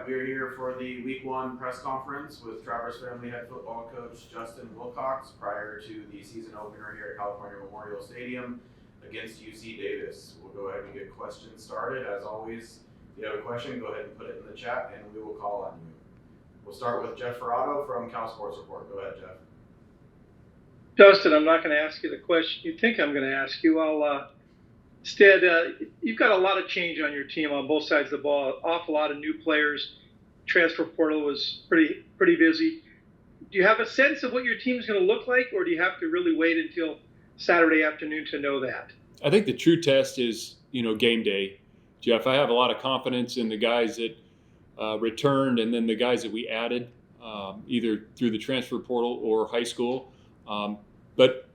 we are here for the Week 1 press conference with Travers family head football coach Justin Wilcox prior to the season opener here at California Memorial Stadium against UC Davis. We'll go ahead and get questions started. As always, if you have a question, go ahead and put it in the chat and we will call on you. We'll start with Jeff Ferrato from Cal Sports Report. Go ahead, Jeff. Justin, I'm not going to ask you the question you think I'm going to ask you. Instead, you've got a lot of change on your team on both sides of the ball. An awful lot of new players. Transfer portal was pretty busy. Do you have a sense of what your team is going to look like, or do you have to really wait until Saturday afternoon to know that? I think the true test is, game day, Jeff. I have a lot of confidence in the guys that returned and then the guys that we added, either through the transfer portal or high school. But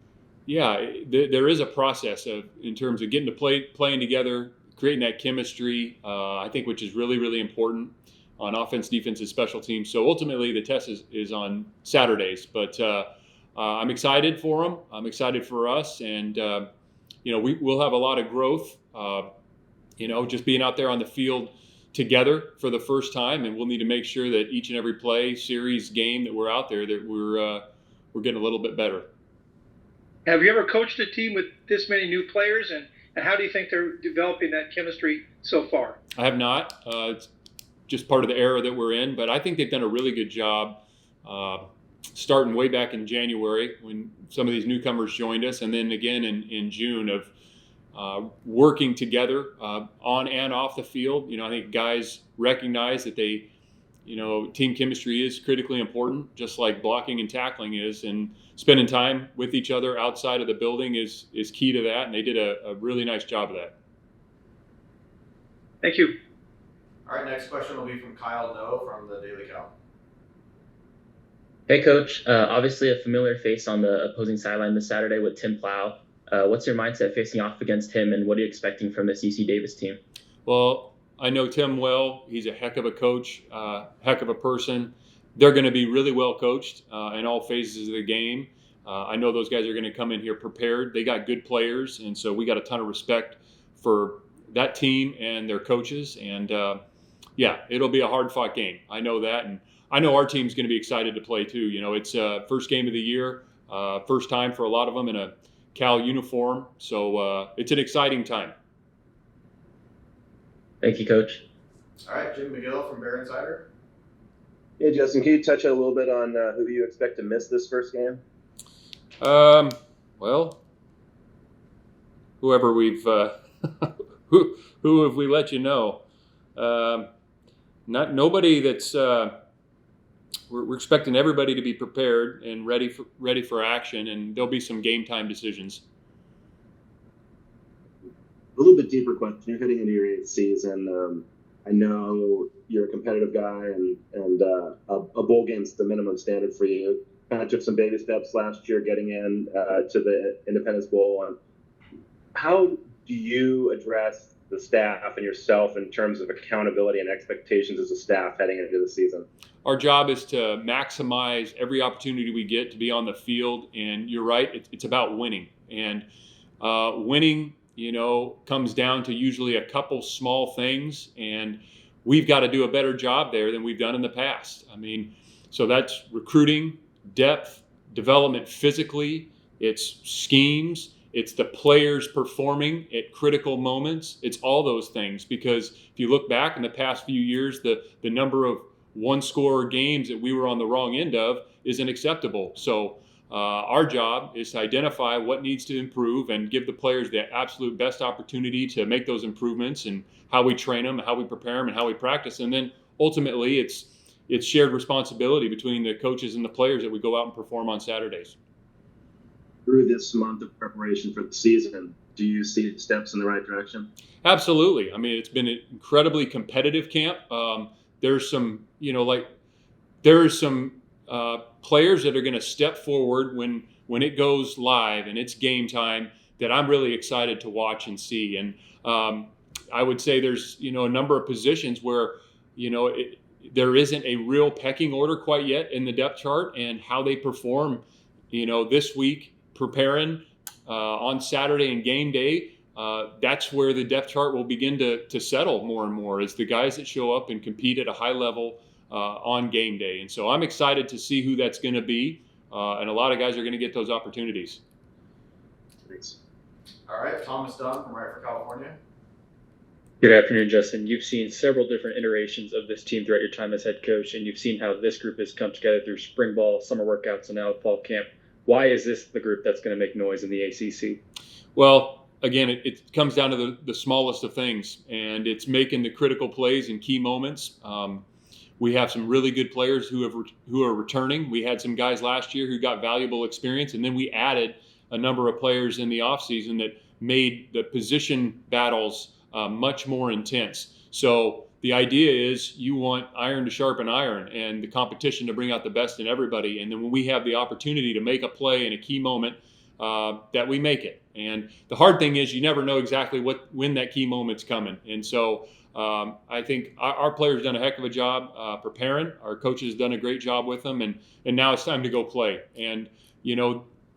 yeah, there is a process in terms of getting to playing together, creating that chemistry, I think, which is really, really important on offense, defense, and special teams. So ultimately the test is on Saturdays, but I'm excited for them. I'm excited for us. And, we'll have a lot of growth, just being out there on the field together for the first time. And we'll need to make sure that each and every play, series, game that we're out there, that we're getting a little bit better. Have you ever coached a team with this many new players, and how do you think they're developing that chemistry so far? I have not. It's just part of the era that we're in, but I think they've done a really good job starting way back in January when some of these newcomers joined us, and then again in June of working together on and off the field. I think guys recognize that team chemistry is critically important, just like blocking and tackling is, and spending time with each other outside of the building is key to that, and they did a really nice job of that. Thank you. All right, next question will be from Kyle Noe from the Daily Cal. Hey, Coach. Obviously a familiar face on the opposing sideline this Saturday with Tim Plow. What's your mindset facing off against him, and what are you expecting from this UC Davis team? Well, I know Tim well. He's a heck of a coach, heck of a person. They're going to be really well coached in all phases of the game. I know those guys are going to come in here prepared. They got good players, and so we got a ton of respect for that team and their coaches. And, it'll be a hard-fought game. I know that, and I know our team's going to be excited to play too. It's first game of the year, first time for a lot of them in a Cal uniform. So it's an exciting time. Thank you, Coach. All right, Jim McGill from Bear Insider. Hey, Justin, can you touch a little bit on who you expect to miss this first game? Well, whoever we've who have we let you know? Nobody that's we're expecting everybody to be prepared and ready for action, and there'll be some game time decisions. A little bit deeper question. You're heading into your 8th season. I know you're a competitive guy, and a bowl game's the minimum standard for you. Kind of took some baby steps last year getting in to the Independence Bowl. And how do you address the staff and yourself in terms of accountability and expectations as a staff heading into the season? Our job is to maximize every opportunity we get to be on the field. And you're right, it's about winning. And winning, comes down to usually a couple small things, and we've got to do a better job there than we've done in the past. So that's recruiting, depth, development physically, it's schemes, it's the players performing at critical moments. It's all those things, because if you look back in the past few years, the number of one-score games that we were on the wrong end of isn't acceptable. So our job is to identify what needs to improve and give the players the absolute best opportunity to make those improvements, and how we train them, how we prepare them, and how we practice. And then ultimately it's shared responsibility between the coaches and the players that we go out and perform on Saturdays. Through this month of preparation for the season, do you see steps in the right direction? Absolutely. It's been an incredibly competitive camp. There's some, players that are going to step forward when it goes live and it's game time that I'm really excited to watch and see. And I would say there's, a number of positions where, there isn't a real pecking order quite yet in the depth chart, and how they perform, this week preparing on Saturday and game day that's where the depth chart will begin to settle more and more, is the guys that show up and compete at a high level on game day. And so I'm excited to see who that's going to be, and a lot of guys are going to get those opportunities. Thanks. All right, Thomas Dunn from Right for California. Good afternoon, Justin. You've seen several different iterations of this team throughout your time as head coach, and you've seen how this group has come together through spring ball, summer workouts, and now fall camp. Why is this the group that's going to make noise in the ACC? Well, again, it comes down to the smallest of things, and it's making the critical plays in key moments. We have some really good players who are returning. We had some guys last year who got valuable experience, and then we added a number of players in the offseason that made the position battles much more intense. So the idea is you want iron to sharpen iron and the competition to bring out the best in everybody. And then when we have the opportunity to make a play in a key moment, that we make it. And the hard thing is you never know exactly when that key moment's coming. And so I think our players have done a heck of a job preparing. Our coaches have done a great job with them. And now it's time to go play. And,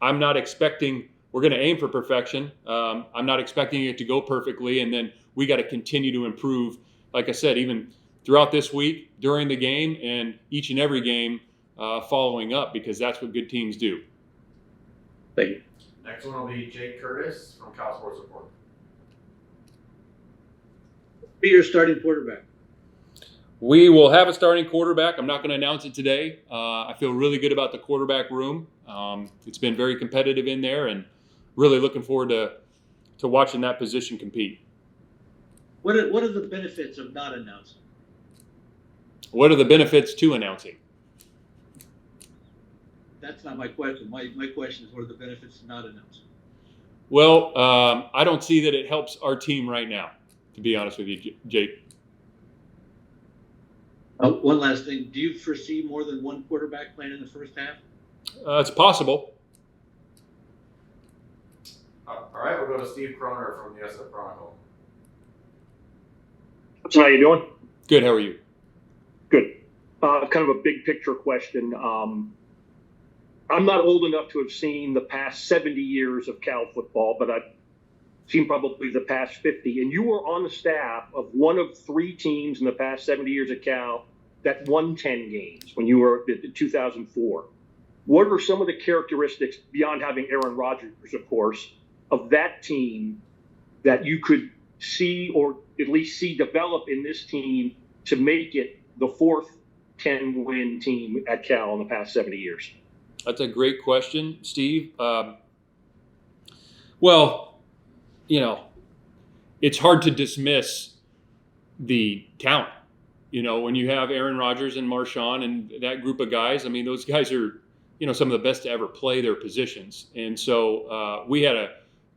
I'm not expecting we're going to aim for perfection. I'm not expecting it to go perfectly. And then we got to continue to improve, like I said, even throughout this week, during the game, and each and every game following up, because that's what good teams do. Thank you. Next one will be Jake Curtis from Cal Sports Report. Be your starting quarterback. We will have a starting quarterback. I'm not going to announce it today. I feel really good about the quarterback room. It's been very competitive in there, and really looking forward to watching that position compete. What are the benefits of not announcing? What are the benefits to announcing? That's not my question. My question is, what are the benefits of not announcing? Well, I don't see that it helps our team right now, to be honest with you, Jake. One last thing. Do you foresee more than one quarterback playing in the first half? It's possible. All right, we'll go to Steve Croner from the SF Chronicle. So how you doing? Good. How are you? Good. Kind of a big picture question. I'm not old enough to have seen the past 70 years of Cal football, but I've seen probably the past 50. And you were on the staff of one of three teams in the past 70 years at Cal that won 10 games when you were in 2004. What are some of the characteristics, beyond having Aaron Rodgers, of course, of that team that you could see, or at least see develop in this team to make it the fourth 10-win team at Cal in the past 70 years? That's a great question, Steve. Well, it's hard to dismiss the talent. When you have Aaron Rodgers and Marshawn and that group of guys, I mean, those guys are, some of the best to ever play their positions. And so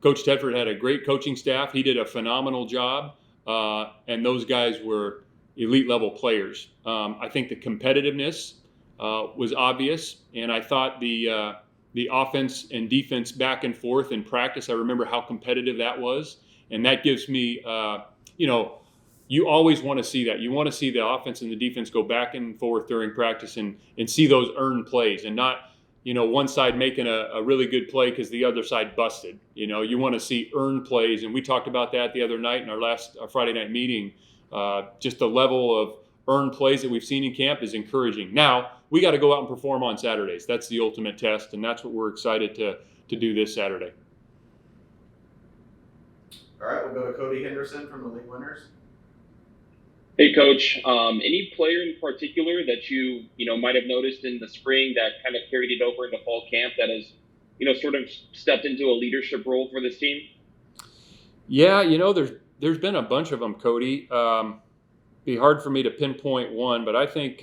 Coach Tedford had a great coaching staff. He did a phenomenal job, and those guys were elite level players. I think the competitiveness was obvious, and I thought the offense and defense back and forth in practice, I remember how competitive that was, and that gives me, you always want to see that. You want to see the offense and the defense go back and forth during practice and see those earned plays, and not, one side making a really good play because the other side busted. You want to see earned plays, and we talked about that the other night in our last Friday night meeting. Just the level of earned plays that we've seen in camp is encouraging. Now, we got to go out and perform on Saturdays. That's the ultimate test, and that's what we're excited to do this Saturday. All right, we'll go to Cody Henderson from the League Winners. Hey, Coach. Any player in particular that you might have noticed in the spring that kind of carried it over into fall camp that has, sort of stepped into a leadership role for this team? Yeah, there's been a bunch of them, Cody. Be hard for me to pinpoint one, but I think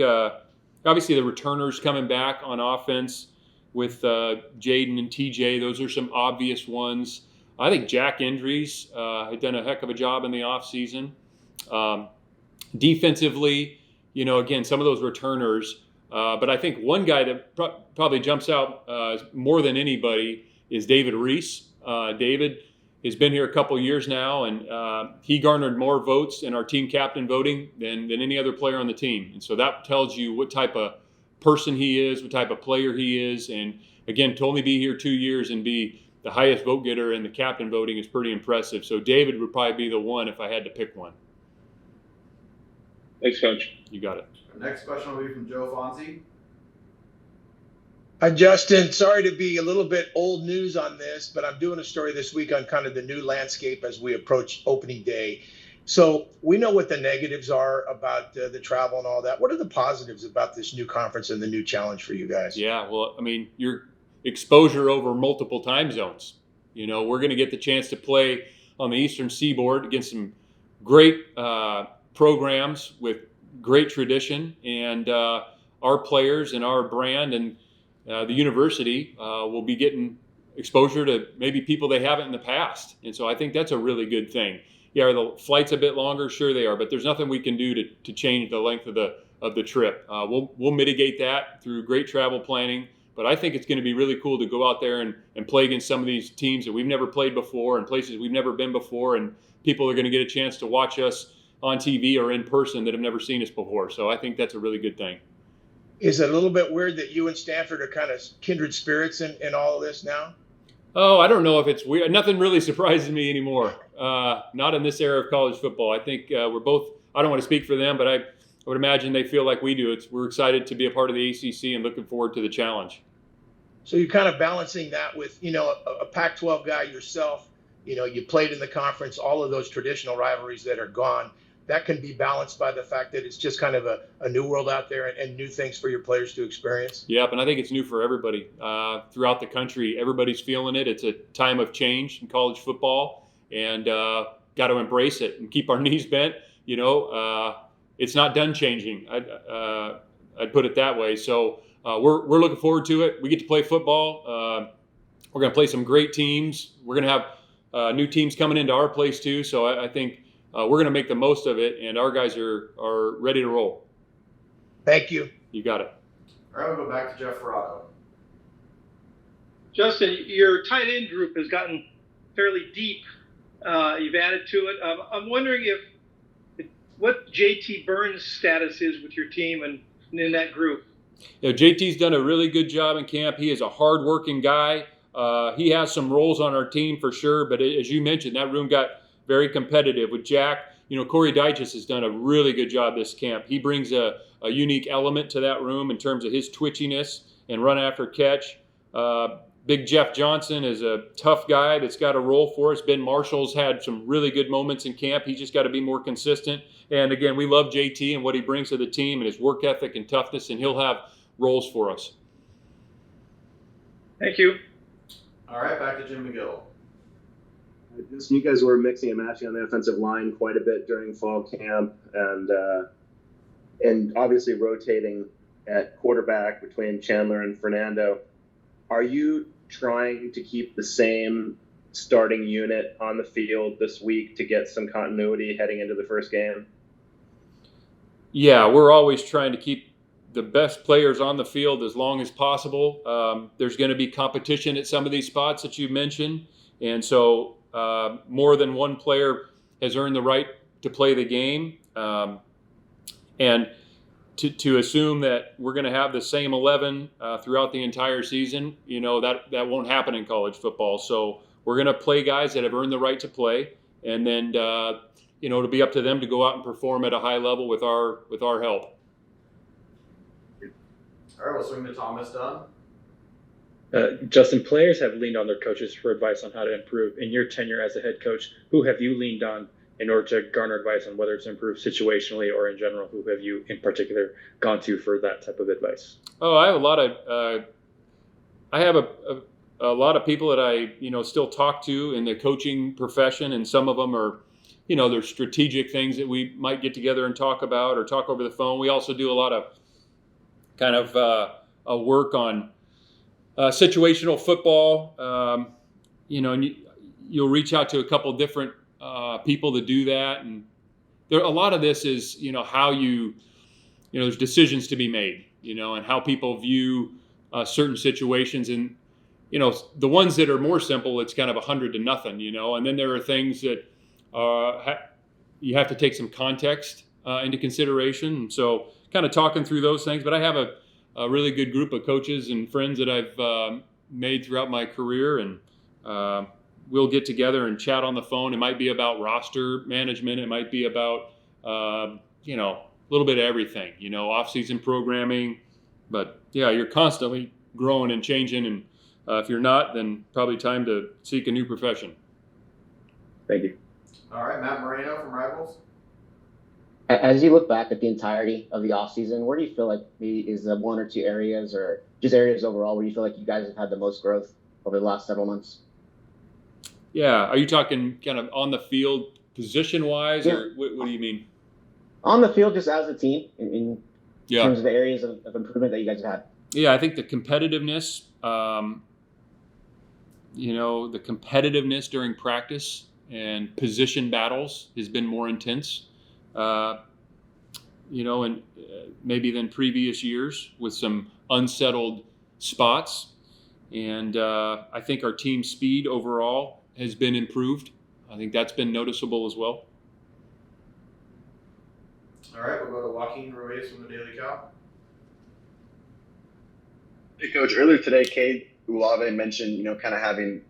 obviously the returners coming back on offense with Jaden and TJ, those are some obvious ones. I think Jack Indries had done a heck of a job in the offseason. Defensively, again, some of those returners. But I think one guy that probably jumps out more than anybody is David Reese. David has been here a couple years now, and he garnered more votes in our team captain voting than any other player on the team. And so that tells you what type of person he is, what type of player he is. And again, to only be here 2 years and be the highest vote getter in the captain voting is pretty impressive. So David would probably be the one if I had to pick one. Thanks, Coach. You got it. Our next question will be from Joe Fonzie. Hi, Justin. Sorry to be a little bit old news on this, but I'm doing a story this week on kind of the new landscape as we approach opening day. So we know what the negatives are about the travel and all that. What are the positives about this new conference and the new challenge for you guys? Yeah, well, I mean, your exposure over multiple time zones. You know, we're going to get the chance to play on the Eastern Seaboard against some great programs with great tradition, and our players and our brand and the university will be getting exposure to maybe people they haven't in the past. And so I think that's a really good thing. Yeah, are the flights a bit longer? Sure they are, but there's nothing we can do to change the length of the trip. We'll mitigate that through great travel planning, but I think it's going to be really cool to go out there and play against some of these teams that we've never played before and places we've never been before, and people are going to get a chance to watch us on TV or in person that have never seen us before. So I think that's a really good thing. Is it a little bit weird that you and Stanford are kind of kindred spirits in all of this now? Oh, I don't know if it's weird. Nothing really surprises me anymore. Not in this era of college football. I think we're both, I don't want to speak for them, but I would imagine they feel like we do. We're excited to be a part of the ACC and looking forward to the challenge. So you're kind of balancing that with, you know, a Pac-12 guy yourself. You know, you played in the conference, all of those traditional rivalries that are gone. That can be balanced by the fact that it's just kind of a new world out there and new things for your players to experience. Yep, and I think it's new for everybody throughout the country. Everybody's feeling it. It's a time of change in college football, and got to embrace it and keep our knees bent. You know, it's not done changing. I'd put it that way. So we're looking forward to it. We get to play football. We're going to play some great teams. We're going to have new teams coming into our place too. So I think we're going to make the most of it, and our guys are ready to roll. Thank you. You got it. All right, we'll go back to Jeff Ferrato. Justin, your tight end group has gotten fairly deep. You've added to it. I'm wondering what JT Burns' status is with your team and in that group. You know, JT's done a really good job in camp. He is a hard-working guy. He has some roles on our team for sure, but as you mentioned, that room got very competitive with Jack. You know, Corey Dyches has done a really good job this camp. He brings a unique element to that room in terms of his twitchiness and run after catch. Big Jeff Johnson is a tough guy that's got a role for us. Ben Marshall's had some really good moments in camp. He's just got to be more consistent. And again, we love JT and what he brings to the team and his work ethic and toughness, and he'll have roles for us. Thank you. All right, back to Jim McGill. You guys were mixing and matching on the offensive line quite a bit during fall camp, and obviously rotating at quarterback between Chandler and Fernando. Are you trying to keep the same starting unit on the field this week to get some continuity heading into the first game? Yeah, we're always trying to keep the best players on the field as long as possible. There's going to be competition at some of these spots that you mentioned, and so more than one player has earned the right to play the game. And to assume that we're going to have the same 11 throughout the entire season, you know, that won't happen in college football. So we're going to play guys that have earned the right to play, and then you know, it'll be up to them to go out and perform at a high level with our help. All right, we'll swing to Thomas Dunn. Justin, players have leaned on their coaches for advice on how to improve. In your tenure as a head coach, who have you leaned on in order to garner advice on whether to improve situationally or in general? Who have you in particular gone to for that type of advice? Oh, I have a lot of people that I, you know, still talk to in the coaching profession, and some of them are, you know, there's strategic things that we might get together and talk about or talk over the phone. We also do a lot of kind of work on situational football, you know, and you'll reach out to a couple different people to do that. And there, a lot of this is, you know, how you know, there's decisions to be made, you know, and how people view certain situations. And, you know, the ones that are more simple, it's kind of 100 to nothing, you know, and then there are things that you have to take some context into consideration. And so kind of talking through those things, but I have a really good group of coaches and friends that I've made throughout my career, and we'll get together and chat on the phone. It might be about roster management. It might be about, a little bit of everything, off-season programming. But, yeah, you're constantly growing and changing. And if you're not, then probably time to seek a new profession. Thank you. All right, Matt Moreno from Rivals. As you look back at the entirety of the offseason, where do you feel like is the one or two areas or just areas overall where you feel like you guys have had the most growth over the last several months? Yeah. Are you talking kind of on the field position-wise, Yeah. or what do you mean? On the field, just as a team, in Yeah. terms of the areas of improvement that you guys have had? Yeah, I think the competitiveness, the competitiveness during practice and position battles has been more intense, and maybe than previous years with some unsettled spots. And I think our team speed overall has been improved. I think that's been noticeable as well. All right, we'll go to Joaquin Ruiz from the Daily Cal. Hey, Coach. Earlier today, Cade Ulave mentioned, kind of having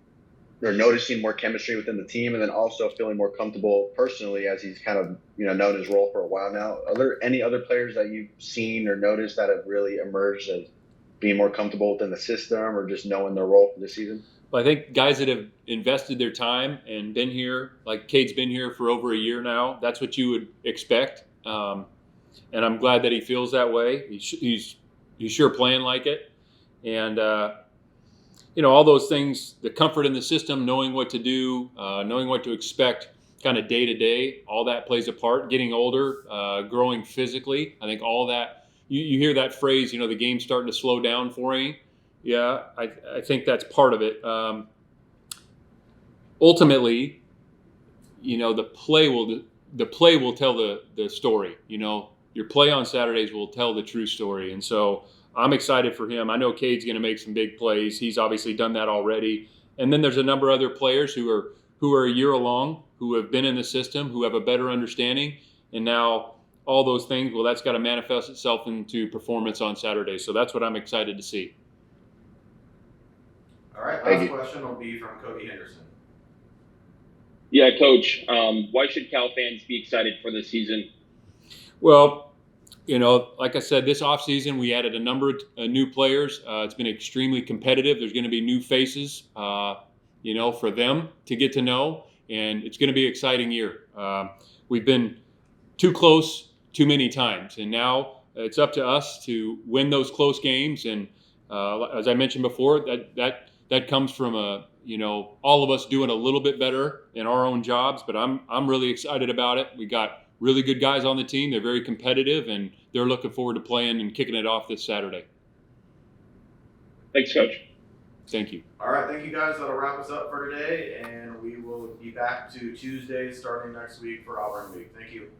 or noticing more chemistry within the team, and then also feeling more comfortable personally as he's kind of, known his role for a while now. Are there any other players that you've seen or noticed that have really emerged as being more comfortable within the system or just knowing their role for the season? Well, I think guys that have invested their time and been here, like Cade's been here for over a year now, that's what you would expect. And I'm glad that he feels that way. He's sure playing like it. And, all those things, the comfort in the system, knowing what to do, knowing what to expect kind of day to day, all that plays a part. Getting older, growing physically. I think all that, you hear that phrase, the game's starting to slow down for you. Yeah, I think that's part of it. Ultimately, the play will tell the story. Your play on Saturdays will tell the true story. And so I'm excited for him. I know Cade's going to make some big plays. He's obviously done that already. And then there's a number of other players who are a year along, who have been in the system, who have a better understanding. And now all those things, well, that's got to manifest itself into performance on Saturday. So that's what I'm excited to see. All right, last question will be from Cody Henderson. Yeah, Coach, why should Cal fans be excited for this season? Well, like I said, this offseason we added a number of new players. It's been extremely competitive. There's going to be new faces, for them to get to know, and it's going to be an exciting year. We've been too close too many times, and now it's up to us to win those close games. And as I mentioned before, that comes from all of us doing a little bit better in our own jobs. But I'm really excited about it. We got really good guys on the team. They're very competitive, and they're looking forward to playing and kicking it off this Saturday. Thanks, Coach. Thank you. All right, thank you guys. That'll wrap us up for today, and we will be back to Tuesday starting next week for Auburn Week. Thank you.